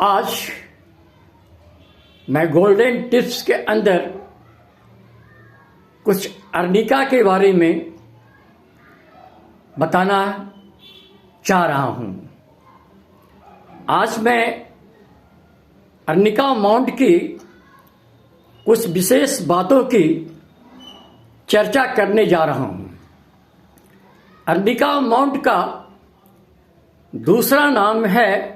आज मैं golden tips के अंदर कुछ अर्निका के बारे में बताना चाह रहा हूं। आज मैं अर्निका माउंट की कुछ विशेष बातों की चर्चा करने जा रहा हूं। अर्निका माउंट का दूसरा नाम है,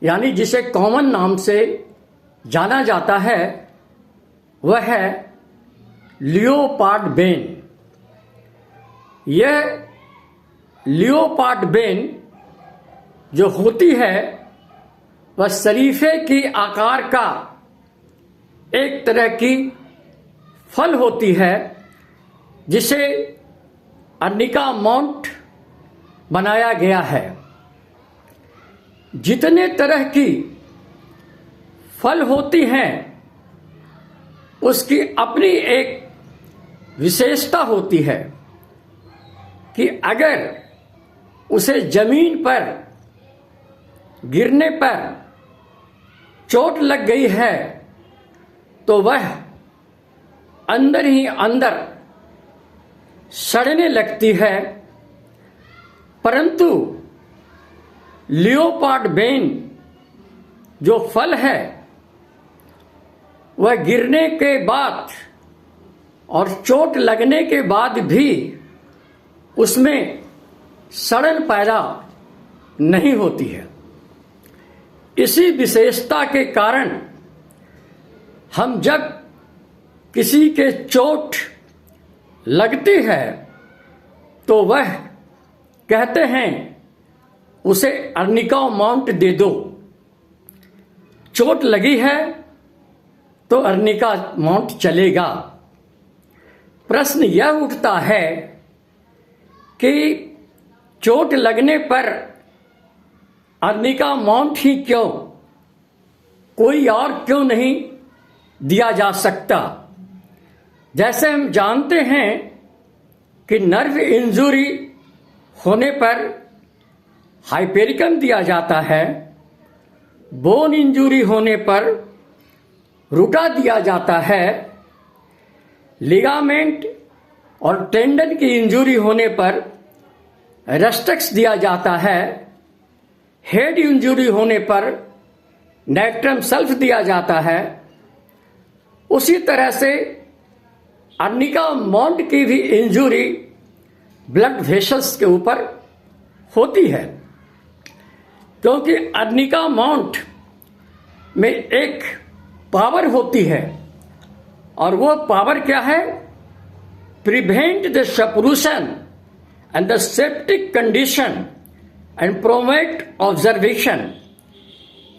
यानी जिसे कॉमन नाम से जाना जाता है, वह है लियोपार्ड बेन। यह लियोपार्ड बेन जो होती है वह शरीफे की आकार का एक तरह की फल होती है, जिसे अर्निका माउंट बनाया गया है। जितने तरह की फल होती हैं उसकी अपनी एक विशेषता होती है कि अगर उसे जमीन पर गिरने पर चोट लग गई है तो वह अंदर ही अंदर सड़ने लगती है, परंतु लियोपार्ड बेन जो फल है वह गिरने के बाद और चोट लगने के बाद भी उसमें सड़न पैदा नहीं होती है। इसी विशेषता के कारण हम जब किसी के चोट लगती है तो वह कहते हैं उसे अर्निका माउंट दे दो। चोट लगी है तो अर्निका माउंट चलेगा। प्रश्न यह उठता है कि चोट लगने पर अर्निका माउंट ही क्यों, कोई और क्यों नहीं दिया जा सकता? जैसे हम जानते हैं कि नर्व इंजरी होने पर हाइपेरिकम दिया जाता है, बोन इंजरी होने पर रूटा दिया जाता है, लिगामेंट और टेंडन की इंजरी होने पर रेस्टेक्स दिया जाता है, हेड इंजरी होने पर नेक्ट्रम सल्फ दिया जाता है। उसी तरह से अर्निका माउंट की भी इंजरी ब्लड वेसल्स के ऊपर होती है, क्योंकि अर्निका माउंट में एक पावर होती है और वो पावर क्या है? Prevent the suppuration and the septic condition and promote observation.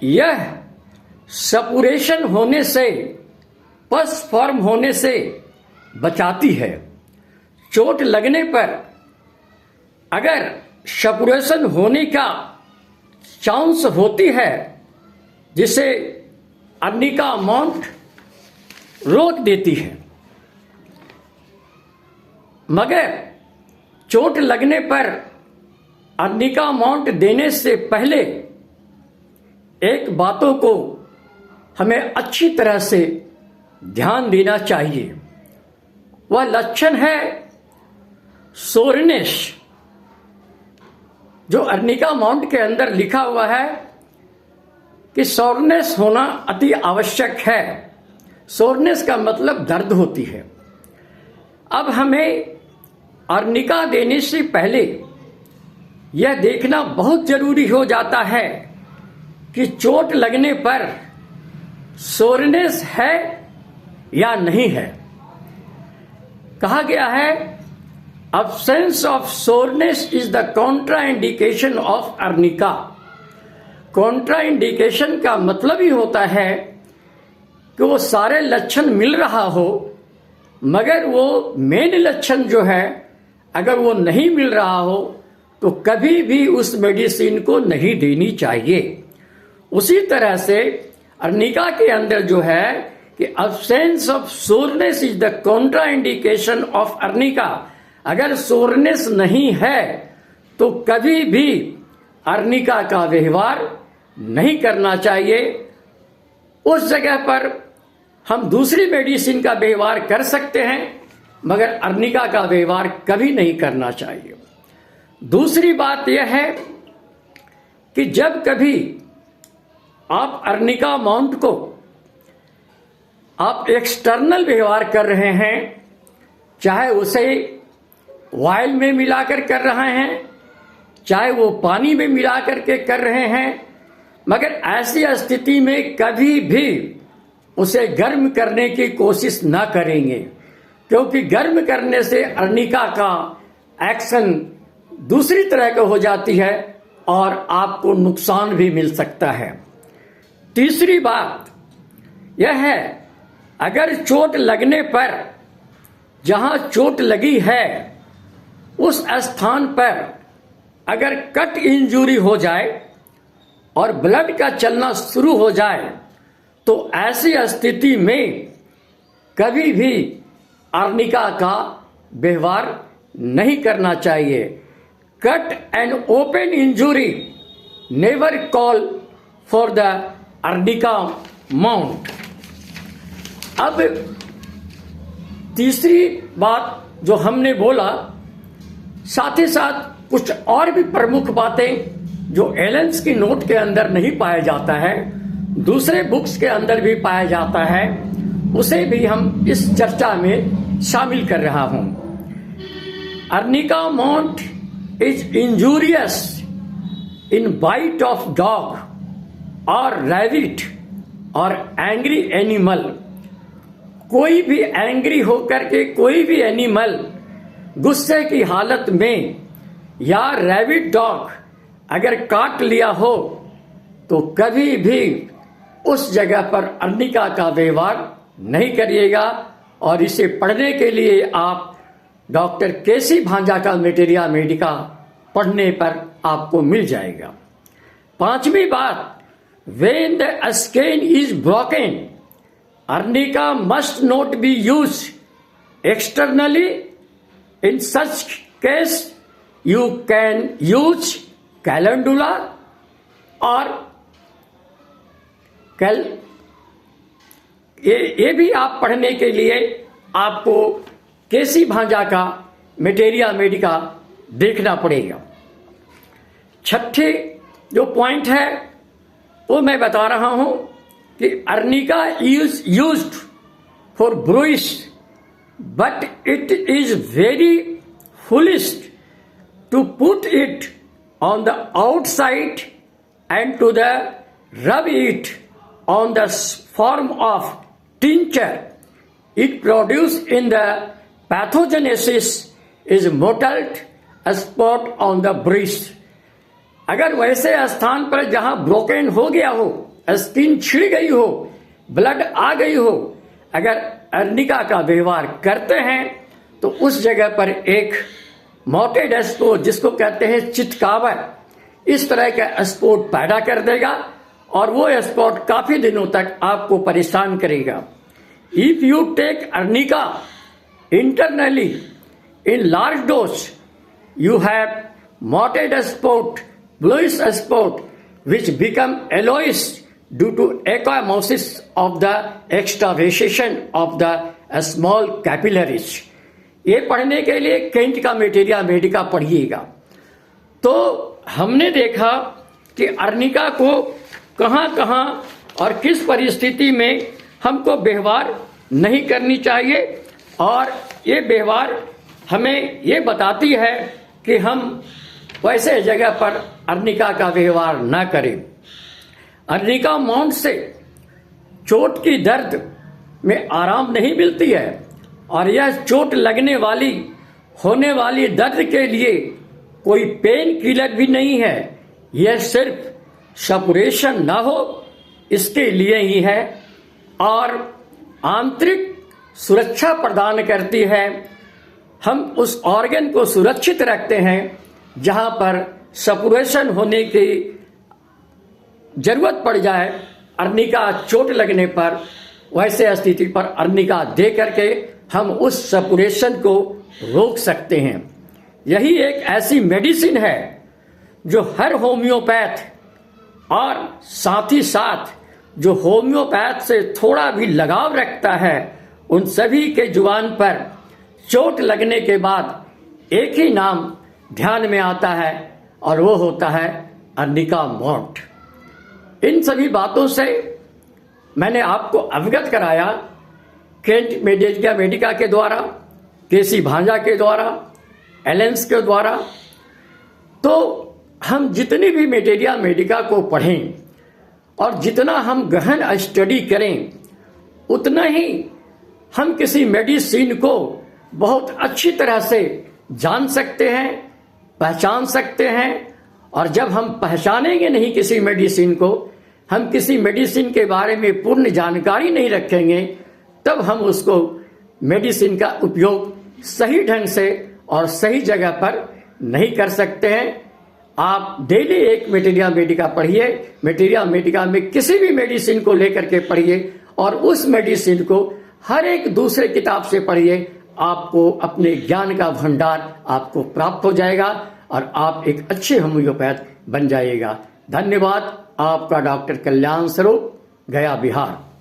यह सपुरेशन होने से, पस फॉर्म होने से बचाती है। चोट लगने पर अगर सपुरेशन होने का चांस होती है, जिसे अर्निका माउंट रोक देती है। मगर चोट लगने पर अर्निका माउंट देने से पहले एक बातों को हमें अच्छी तरह से ध्यान देना चाहिए। वह लक्षण है सोरनेस, जो अर्निका माउंट के अंदर लिखा हुआ है कि सोरनेस होना अति आवश्यक है। सोरनेस का मतलब दर्द होती है। अब हमें अर्निका देने से पहले यह देखना बहुत जरूरी हो जाता है कि चोट लगने पर सोरनेस है या नहीं है। कहा गया है absence of soreness is the contraindication of arnica. Contraindication का मतलब ही होता है कि वो सारे लक्षण मिल रहा हो, मगर वो मेन लक्षण जो है अगर वो नहीं मिल रहा हो तो कभी भी उस मेडिसिन को नहीं देनी चाहिए। उसी तरह से अर्निका के अंदर जो है कि absence of soreness is the contraindication of arnica. अगर सोरनेस नहीं है तो कभी भी अर्निका का व्यवहार नहीं करना चाहिए। उस जगह पर हम दूसरी मेडिसिन का व्यवहार कर सकते हैं, मगर अर्निका का व्यवहार कभी नहीं करना चाहिए। दूसरी बात यह है कि जब कभी आप अर्निका माउंट को आप एक्सटर्नल व्यवहार कर रहे हैं, चाहे उसे ऑयल में मिलाकर कर रहे हैं, चाहे वो पानी में मिलाकर के कर रहे हैं, मगर ऐसी स्थिति में कभी भी उसे गर्म करने की कोशिश ना करेंगे, क्योंकि गर्म करने से अर्निका का एक्शन दूसरी तरह का हो जाती है और आपको नुकसान भी मिल सकता है। तीसरी बात यह है, अगर चोट लगने पर जहां चोट लगी है उस स्थान पर अगर कट इंजरी हो जाए और ब्लड का चलना शुरू हो जाए, तो ऐसी स्थिति में कभी भी अर्निका का व्यवहार नहीं करना चाहिए। Cut and open injury, never call for the arnica mount. अब तीसरी बात जो हमने बोला, साथ ही साथ कुछ और भी प्रमुख बातें जो एलेंस की नोट के अंदर नहीं पाया जाता है, दूसरे बुक्स के अंदर भी पाया जाता है, उसे भी हम इस चर्चा में शामिल कर रहा हूं। Arnica mount is injurious in bite of dog और रैबिट और एंग्री एनिमल। कोई भी एंग्री होकर के कोई भी एनिमल गुस्से की हालत में या रैबिट डॉग अगर काट लिया हो तो कभी भी उस जगह पर अर्निका का व्यवहार नहीं करिएगा। और इसे पढ़ने के लिए आप डॉक्टर केसी भांजा का मटेरिया मेडिका पढ़ने पर आपको मिल जाएगा। पांचवी बात, when the skin is broken, arnica must not be use externally. In such case you can use calendula और ये भी आप पढ़ने के लिए आपको केसी भांजा का मटेरिया मेडिका देखना पड़ेगा। छठे जो पॉइंट है वो मैं बता रहा हूं कि arnica is used for bruise, but it is very foolish to put it on the outside and to the rub it on the form of tincture. It produced in the pathogenesis is mottled spot on the breast. अगर वैसे स्थान पर जहां broken हो गया हो, skin छिड़ गई हो, ब्लड आ गई हो, अगर अर्निका का व्यवहार करते हैं तो उस जगह पर एक मोटेड स्पोट, जिसको कहते हैं चितकावर, इस तरह का स्पोट पैदा कर देगा और वो स्पोट काफी दिनों तक आपको परेशान करेगा। If you take arnica internally in large dose, you have mottled spot, bluish spot which become yellowish due to ecchymosis of the extravasation of the small capillaries. ये पढ़ने के लिए केंट का मटेरिया मेडिका पढ़िएगा। तो हमने देखा कि अर्निका को कहां कहां और किस परिस्थिति में हमको व्यवहार नहीं करनी चाहिए, और ये व्यवहार हमें ये बताती है कि हम वैसे जगह पर अर्निका का व्यवहार न करें। अर्निका माउंट से चोट की दर्द में आराम नहीं मिलती है, और यह चोट लगने वाली होने वाली दर्द के लिए कोई पेन किलर भी नहीं है। यह सिर्फ सपुरेशन ना हो इसके लिए ही है, और आंतरिक सुरक्षा प्रदान करती है। हम उस ऑर्गन को सुरक्षित रखते हैं जहां पर सपुरेशन होने की जरूरत पड़ जाए। अर्निका चोट लगने पर वैसे स्थिति पर अर्निका दे करके हम उस सपुरेशन को रोक सकते हैं। यही एक ऐसी मेडिसिन है जो हर होम्योपैथ और साथ ही साथ जो होम्योपैथ से थोड़ा भी लगाव रखता है, उन सभी के जुबान पर चोट लगने के बाद एक ही नाम ध्यान में आता है और वो होता है अर्निका मॉन्ट। इन सभी बातों से मैंने आपको अवगत कराया केंट मेडिका के द्वारा, केसी भांजा के द्वारा, एलेंस के द्वारा। तो हम जितनी भी मेटेरिया मेडिका को पढ़ें और जितना हम गहन स्टडी करें, उतना ही हम किसी मेडिसिन को बहुत अच्छी तरह से जान सकते हैं, पहचान सकते हैं। और जब हम पहचानेंगे नहीं किसी मेडिसिन को, हम किसी मेडिसिन के बारे में पूर्ण जानकारी नहीं रखेंगे, तब हम उसको मेडिसिन का उपयोग सही ढंग से और सही जगह पर नहीं कर सकते हैं। आप डेली एक मेटेरिया मेडिका पढ़िए, मेटेरिया मेडिका में किसी भी मेडिसिन को लेकर के पढ़िए और उस मेडिसिन को हर एक दूसरे किताब से पढ़िए। आपको अपने ज्ञान का भंडार आपको प्राप्त हो जाएगा और आप एक अच्छे होम्योपैथ बन जाइएगा। धन्यवाद। आपका डॉक्टर कल्याण स्वरूप, गया, बिहार।